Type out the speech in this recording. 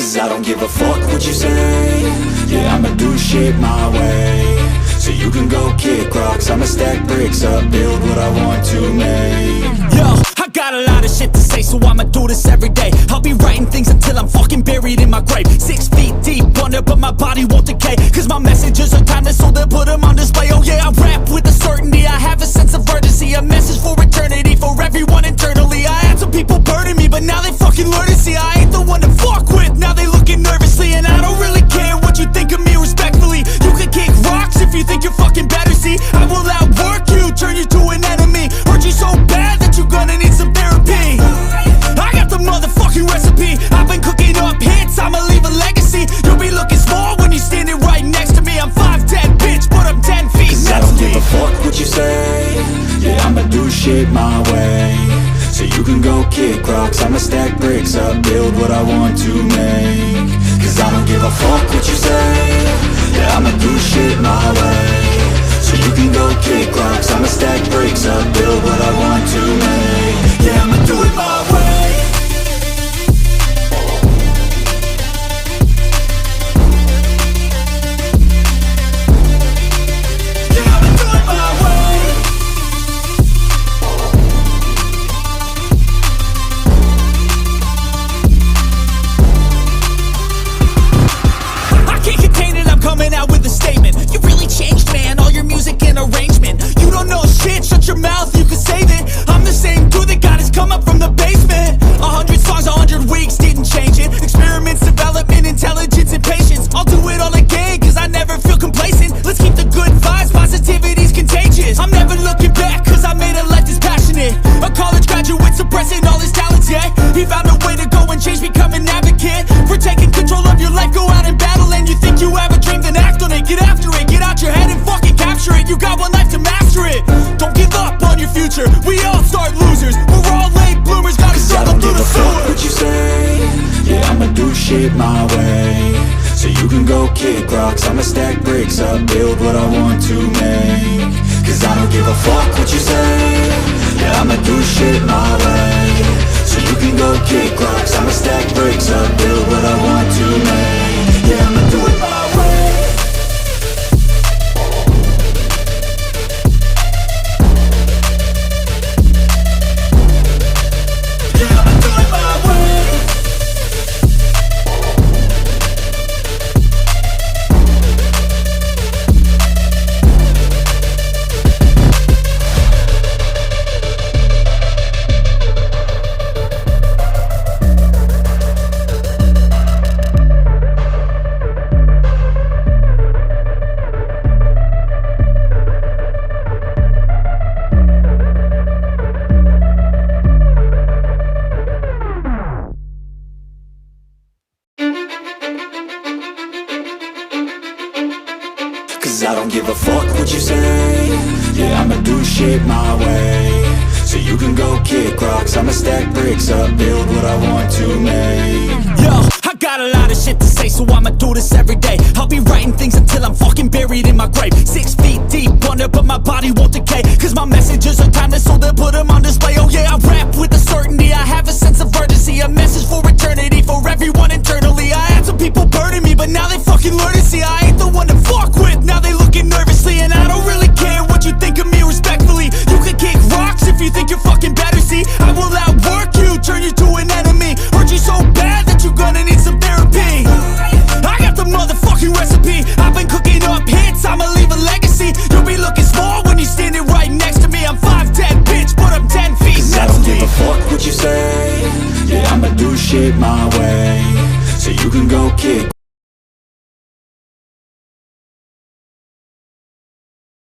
Cause I don't give a fuck what you say. Yeah, I'ma do shit my way. So you can go kick rocks, I'ma stack bricks up, build what I want to make. Yo, I got a lot of shit to say, so I'ma do this every day. I'll be writing things until I'm fucking buried in my grave. 6 feet deep under, but my body won't decay. Cause my messages are timeless, so they'll put them on display. Oh yeah, I rap with a certainty, I have a sense of urgency. A message for eternity, for everyone internally. I had some people burning me, but now they fucking learn to see I ain't the one to fuck with, now they looking nervously. And I don't really care what you think of me, respectfully. You can kick rocks if you think you're fucking better, see. I will outwork you, turn you to an enemy. Hurt you so bad that you're gonna need some therapy. I got the motherfucking recipe, I've been cooking up hits, I'ma leave a legacy. You'll be looking small when you're standing right next to me. I'm 5'10", bitch, but I'm 10 feet. Cause I don't give a fuck what you say. Yeah, I'ma do shit my way. So you can go kick rocks, I'ma stack bricks up, build what I want to make. Cause I don't give a fuck what you say. Yeah, I'ma do shit my way. So you can go kick rocks, I'ma stack bricks up, build what I want to make. Yeah, I'ma do it my way. Coming out with a statement. You really changed, man, all your music and arrangement. You don't know shit, shut your mouth, you can save it. I'm the same dude that got his come up from the basement. 100 songs, 100 weeks, didn't change it. Experiments, development, intelligence, and patience. I'll do it all again, cause I never feel complacent. Let's keep the good vibes, positivity's contagious. I'm never looking back, cause I made a life that's passionate. A college graduate suppressing all his talents, yeah. He found a way to go and change, become an advocate. For taking control of your life, go out and battle. And you think you have a dream, then act on it. Get after it, get out your head and fucking capture it. You got one life to master it. Don't give up on your future, we all start losers. We're all late bloomers, gotta struggle through the sewer. I don't give a fuck what you say. Yeah, I'ma do shit my way. So you can go kick rocks, I'ma stack bricks up, build what I want to make. Cause I don't give a fuck what you say. Yeah, I'ma do shit my way. So you can go kick rocks, I'ma stack bricks up, build what I want to make. Yeah, I'ma do it my way. Cause I don't give a fuck what you say. Yeah, I'ma do shit my way. So you can go kick rocks, I'ma stack bricks up, build what I want to make. Yo, I got a lot of shit to say, so I'ma do this every day. I'll be writing things until I'm fucking buried in my grave. 6 feet deep under, but my body won't decay. Cause my messages are timeless, so they'll put them on display. Oh yeah, I rap with a certainty, I have a sense of urgency. A message for eternity, for everyone internally. I had some people burning me, but now they fucking learn to see I ain't the one to fuck with, now they looking nervously. And I don't really care what you think of me, respectfully. You can kick rocks if you think you're fucking better, see. I will outwork you, turn you to an enemy. Hurt you so bad that you're gonna need some therapy. I got the motherfucking recipe, I've been cooking up hits, I'ma leave a legacy. You'll be looking small when you're standing right next to me. I'm 5'10", bitch, but I'm 10 feet. Cause I don't give a fuck what you say. Yeah, I'ma do shit my way. So you can go kick